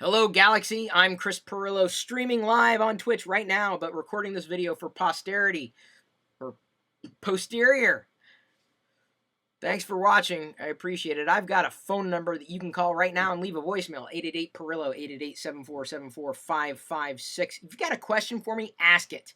Hello, Galaxy. I'm Chris Pirillo, streaming live on Twitch right now, but recording this video for posterity, or posterior. Thanks for watching. I appreciate it. I've got a phone number that you can call right now and leave a voicemail, 888-PIRILLO, 888-747-4556. If you've got a question for me, ask it.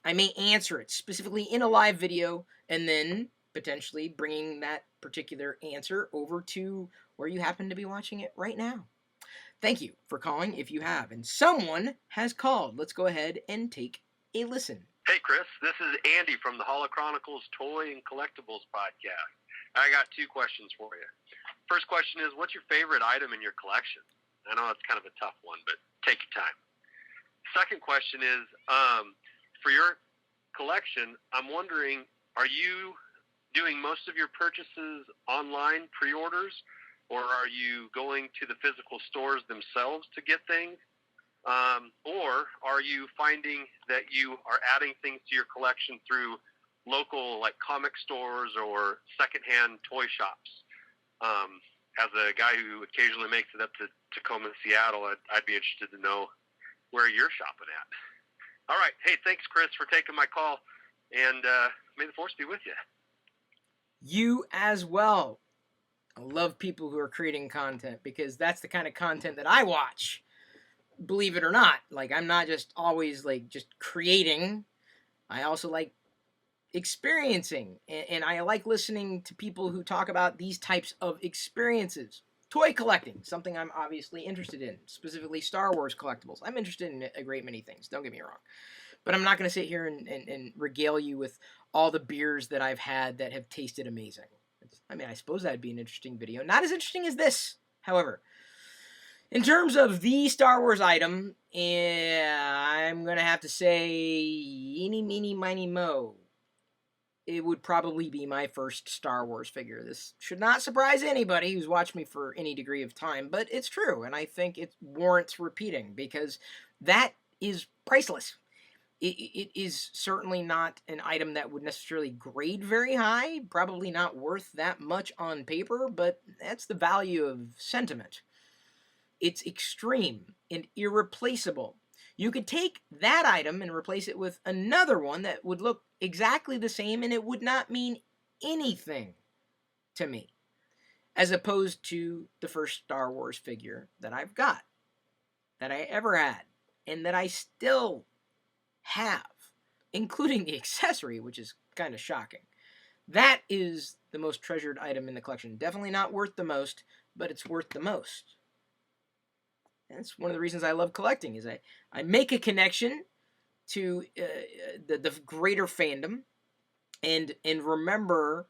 I may answer it, specifically in a live video, and then potentially bringing that particular answer over to where you happen to be watching it right now. Thank you for calling if you have. And someone has called. Let's go ahead and take a listen. Hey, Chris. This is Andy from the Holo Chronicles Toy and Collectibles podcast. I got two questions for you. First question is, what's your favorite item in your collection? I know it's kind of a tough one, but take your time. Second question is, for your collection, I'm wondering, are you doing most of your purchases online pre-orders, or are you going to the physical stores themselves to get things? Or are you finding that you are adding things to your collection through local like comic stores or secondhand toy shops? As a guy who occasionally makes it up to Tacoma, Seattle, I'd be interested to know where you're shopping at. All right. Hey, thanks, Chris, for taking my call, and may the force be with you. You as well. I love people who are creating content because that's the kind of content that I watch. Believe it or not, like I'm not just always like just creating. I also like experiencing, and I like listening to people who talk about these types of experiences. Toy collecting, something I'm obviously interested in, specifically Star Wars collectibles. I'm interested in a great many things, don't get me wrong. But I'm not going to sit here and regale you with all the beers that I've had that have tasted amazing. I mean, I suppose that'd be an interesting video. Not as interesting as this, however. In terms of the Star Wars item, I'm going to have to say, eeny, meeny, miny, mo. It would probably be my first Star Wars figure. This should not surprise anybody who's watched me for any degree of time, but it's true, and I think it warrants repeating, because that is priceless. It is certainly not an item that would necessarily grade very high, probably not worth that much on paper, but that's the value of sentiment. It's extreme and irreplaceable. You could take that item and replace it with another one that would look exactly the same, and it would not mean anything to me, as opposed to the first Star Wars figure that I've got, that I ever had, and that I still have, including the accessory, which is kind of shocking. That is the most treasured item in the collection. Definitely not worth the most, but it's worth the most. That's one of the reasons I love collecting, is I make a connection to the greater fandom, and remember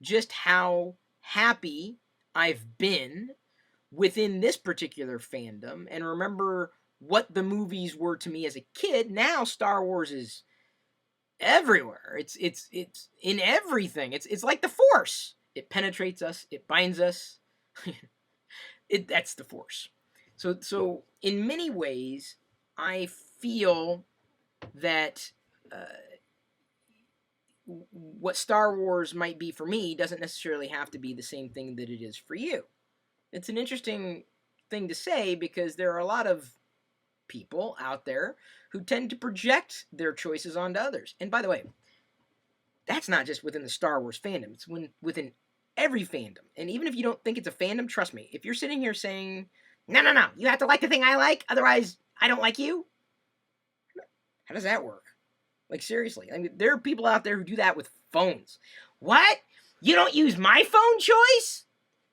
just how happy I've been within this particular fandom, and remember what the movies were to me as a kid. Now Star Wars is everywhere. It's in everything. It's like the Force. It penetrates us. It binds us. That's the Force. So in many ways, I feel that what Star Wars might be for me doesn't necessarily have to be the same thing that it is for you. It's an interesting thing to say, because there are a lot of people out there who tend to project their choices onto others. And by the way, that's not just within the Star Wars fandom. It's within every fandom. And even if you don't think it's a fandom, trust me, if you're sitting here saying, no, you have to like the thing I like, otherwise I don't like you, how does that work? Like, seriously. I mean, there are people out there who do that with phones. What? You don't use my phone choice?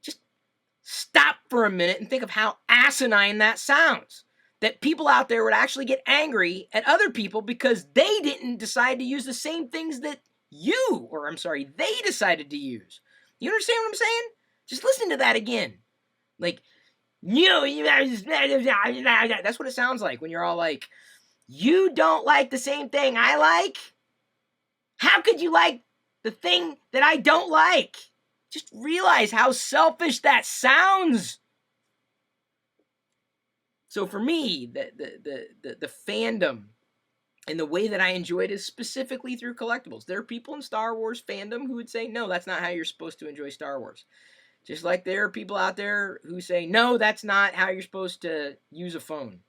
Just stop for a minute and think of how asinine that sounds. That people out there would actually get angry at other people because they didn't decide to use the same things that they decided to use. You understand what I'm saying? Just listen to that again. Like, that's what it sounds like when you're all like, you don't like the same thing I like? How could you like the thing that I don't like? Just realize how selfish that sounds. So for me, the fandom and the way that I enjoy it is specifically through collectibles. There are people in Star Wars fandom who would say, no, that's not how you're supposed to enjoy Star Wars. Just like there are people out there who say, no, that's not how you're supposed to use a phone.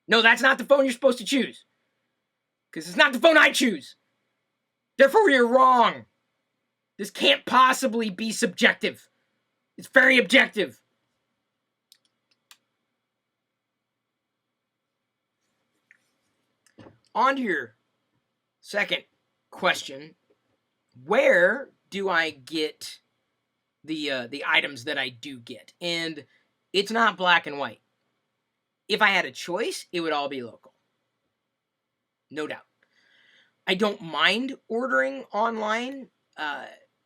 No, that's not the phone you're supposed to choose. Because it's not the phone I choose. Therefore, you're wrong. This can't possibly be subjective. It's very objective. On to your second question. Where do I get the items that I do get? And it's not black and white. If I had a choice, it would all be local. No doubt. I don't mind ordering online.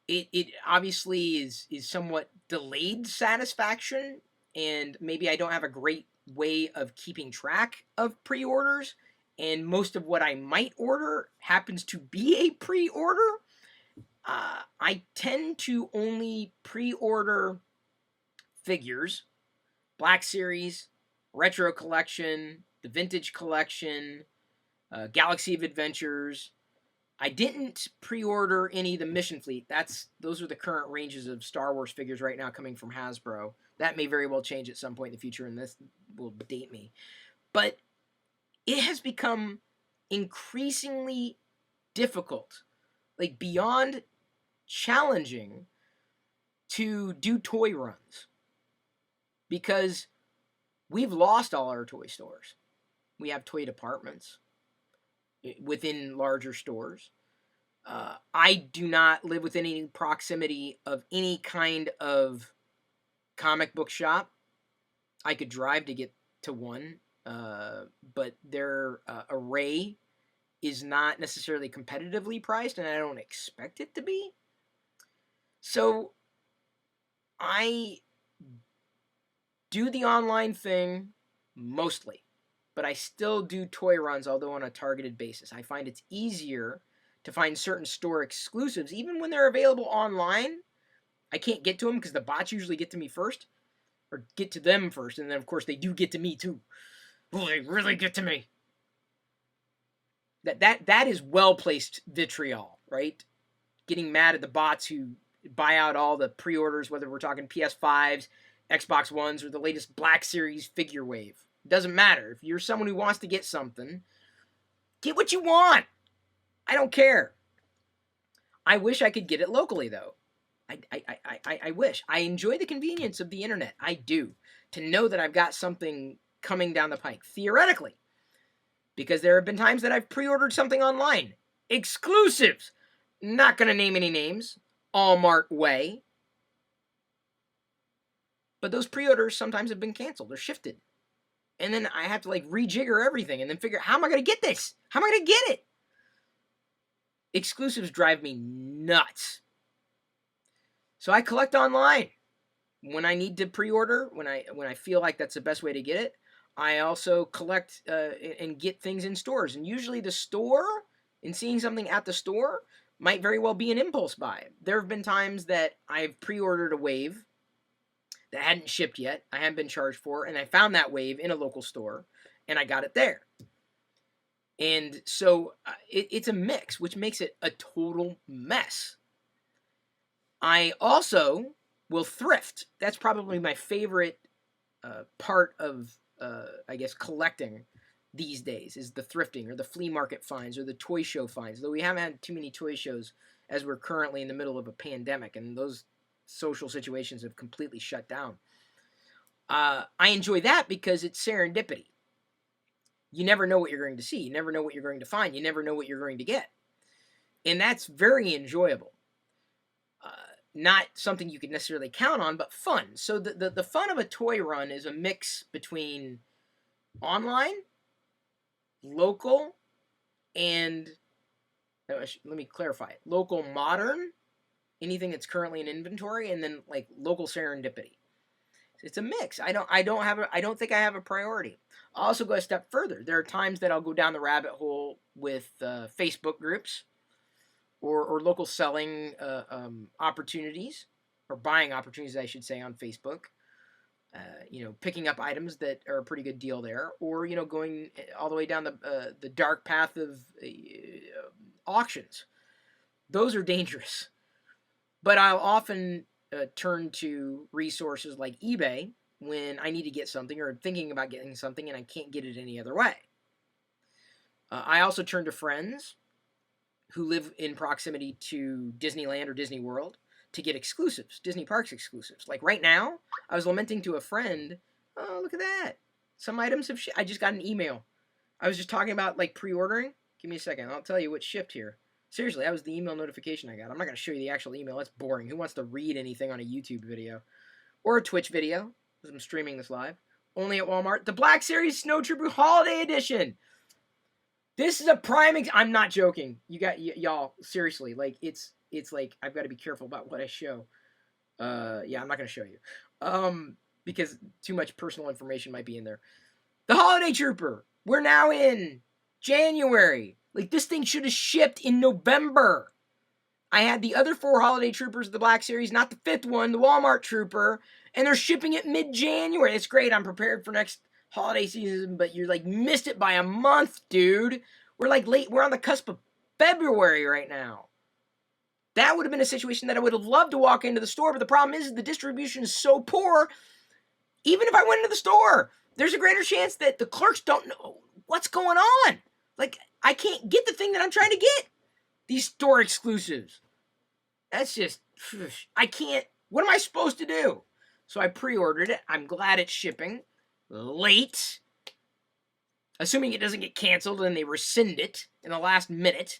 It obviously is somewhat delayed satisfaction, and maybe I don't have a great way of keeping track of pre-orders, and most of what I might order happens to be a pre-order. I tend to only pre-order figures, Black Series, Retro Collection, the Vintage Collection, Galaxy of Adventures. I didn't pre-order any of the Mission Fleet. Those are the current ranges of Star Wars figures right now coming from Hasbro. That may very well change at some point in the future, and this will date me. But it has become increasingly difficult, like beyond challenging, to do toy runs. Because we've lost all our toy stores. We have toy departments within larger stores. I do not live within any proximity of any kind of comic book shop. I could drive to get to one, but their array is not necessarily competitively priced, and I don't expect it to be. So I do the online thing mostly, but I still do toy runs, although on a targeted basis. I find it's easier to find certain store exclusives, even when they're available online. I can't get to them because the bots usually get to me first, or get to them first, and then of course they do get to me too. Oh, they really get to me. That is well-placed vitriol, right? Getting mad at the bots who buy out all the pre-orders, whether we're talking PS5s, Xbox Ones, or the latest Black Series figure wave. It doesn't matter. If you're someone who wants to get something, get what you want. I don't care. I wish I could get it locally, though. I wish. I enjoy the convenience of the internet. I do. To know that I've got something coming down the pike, theoretically. Because there have been times that I've pre-ordered something online. Exclusives. Not going to name any names. Allmart way. But those pre-orders sometimes have been canceled or shifted. And then I have to like rejigger everything and then figure, how am I going to get this? How am I going to get it? Exclusives drive me nuts. So I collect online. When I need to pre-order, when I feel like that's the best way to get it, I also collect and get things in stores. And usually the store, and seeing something at the store, might very well be an impulse buy. There have been times that I've pre-ordered a wave that hadn't shipped yet, I hadn't been charged for, and I found that wave in a local store, and I got it there. And so it's a mix, which makes it a total mess. I also will thrift. That's probably my favorite part of, I guess, collecting these days, is the thrifting or the flea market finds or the toy show finds. Though we haven't had too many toy shows as we're currently in the middle of a pandemic, and those social situations have completely shut down. I enjoy that because it's serendipity. You never know what you're going to see. You never know what you're going to find. You never know what you're going to get. And that's very enjoyable. Not something you could necessarily count on, but fun. So the fun of a toy run is a mix between online, local, and, let me clarify it, local modern, anything that's currently in inventory, and then like local serendipity. It's a mix. I don't think I have a priority. I'll also go a step further. There are times that I'll go down the rabbit hole with Facebook groups or local selling opportunities, or buying opportunities, I should say, on Facebook. Picking up items that are a pretty good deal there, or going all the way down the dark path of auctions. Those are dangerous. But I'll often turn to resources like eBay when I need to get something or thinking about getting something and I can't get it any other way. I also turn to friends who live in proximity to Disneyland or Disney World to get exclusives, Disney Parks exclusives. Like right now, I was lamenting to a friend, oh, look at that. Some items have I just got an email. I was just talking about like pre-ordering. Give me a second. I'll tell you what shipped here. Seriously, that was the email notification I got. I'm not going to show you the actual email. That's boring. Who wants to read anything on a YouTube video? Or a Twitch video, because I'm streaming this live. Only at Walmart. The Black Series Snow Trooper Holiday Edition. This is a prime I'm not joking. You got y'all seriously. Like it's like I've got to be careful about what I show. Yeah, I'm not going to show you. Because too much personal information might be in there. The Holiday Trooper. We're now in January. Like this thing should have shipped in November. I had the other 4 Holiday Troopers of the Black Series, not the 5th one, the Walmart Trooper, and they're shipping it mid-January. It's great. I'm prepared for next holiday season, but you like missed it by a month, dude. We're like late. We're on the cusp of February right now. That would have been a situation that I would have loved to walk into the store, but the problem is the distribution is so poor. Even if I went into the store, there's a greater chance that the clerks don't know what's going on. Like, I can't get the thing that I'm trying to get. These store exclusives. That's just, I can't, what am I supposed to do? So I pre-ordered it. I'm glad it's shipping. Late. Assuming it doesn't get canceled and they rescind it in the last minute.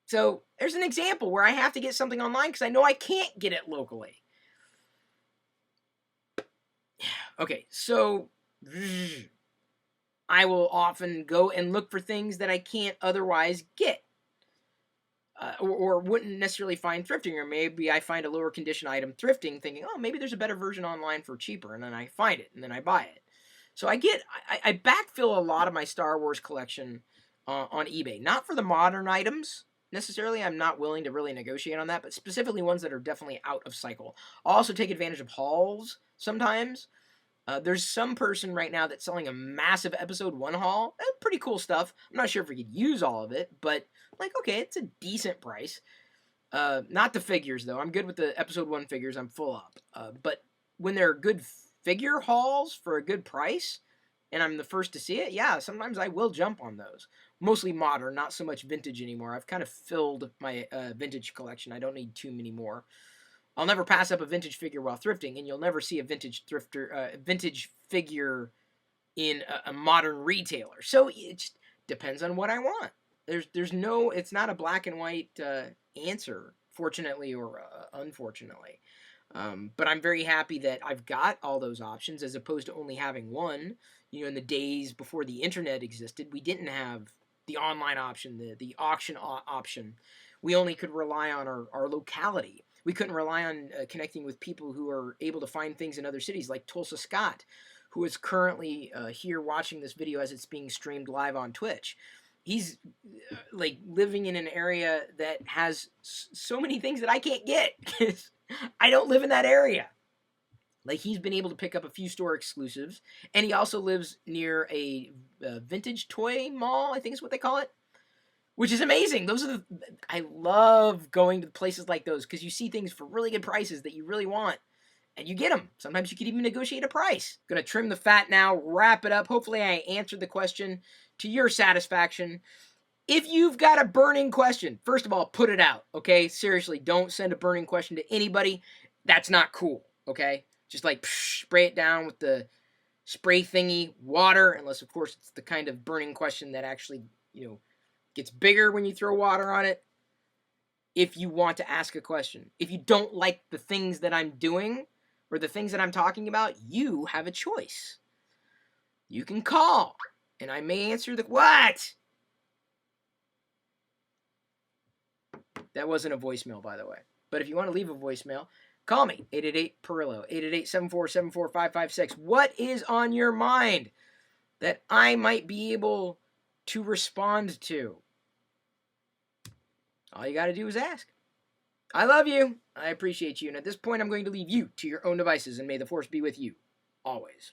So there's an example where I have to get something online because I know I can't get it locally. Okay, so I will often go and look for things that I can't otherwise get. Or wouldn't necessarily find thrifting, or maybe I find a lower condition item thrifting thinking, oh, maybe there's a better version online for cheaper, and then I find it, and then I buy it. So I backfill a lot of my Star Wars collection on eBay. Not for the modern items, necessarily. I'm not willing to really negotiate on that, but specifically ones that are definitely out of cycle. I'll also take advantage of hauls sometimes. There's some person right now that's selling a massive Episode 1 haul. Pretty cool stuff. I'm not sure if we could use all of it, but, like, okay, it's a decent price. Not the figures, though. I'm good with the Episode 1 figures. I'm full up. But when there are good figure hauls for a good price, and I'm the first to see it, yeah, sometimes I will jump on those. Mostly modern, not so much vintage anymore. I've kind of filled my vintage collection. I don't need too many more. I'll never pass up a vintage figure while thrifting, and you'll never see a vintage figure in a modern retailer. So it just depends on what I want. It's not a black and white answer, fortunately or unfortunately. But I'm very happy that I've got all those options as opposed to only having one. You know, in the days before the internet existed, we didn't have the online option, the auction option. We only could rely on our locality. We couldn't rely on connecting with people who are able to find things in other cities, like Tulsa Scott, who is currently here watching this video as it's being streamed live on Twitch. He's like living in an area that has so many things that I can't get because I don't live in that area. Like, he's been able to pick up a few store exclusives, and he also lives near a vintage toy mall, I think is what they call it. Which is amazing. I love going to places like those because you see things for really good prices that you really want, and you get them. Sometimes you could even negotiate a price. Gonna trim the fat now, wrap it up. Hopefully I answered the question to your satisfaction. If you've got a burning question, first of all, put it out, okay? Seriously, don't send a burning question to anybody. That's not cool, okay? Just like spray it down with the spray thingy, water, unless, of course, it's the kind of burning question that actually, gets bigger when you throw water on it. If you want to ask a question. If you don't like the things that I'm doing or the things that I'm talking about, you have a choice. You can call, and I may answer the... What? That wasn't a voicemail, by the way. But if you want to leave a voicemail, call me, 888-PIRILLO, 888-747-4556. What is on your mind that I might be able to respond to? All you got to do is ask. I love you. I appreciate you. And at this point, I'm going to leave you to your own devices, and may the force be with you always.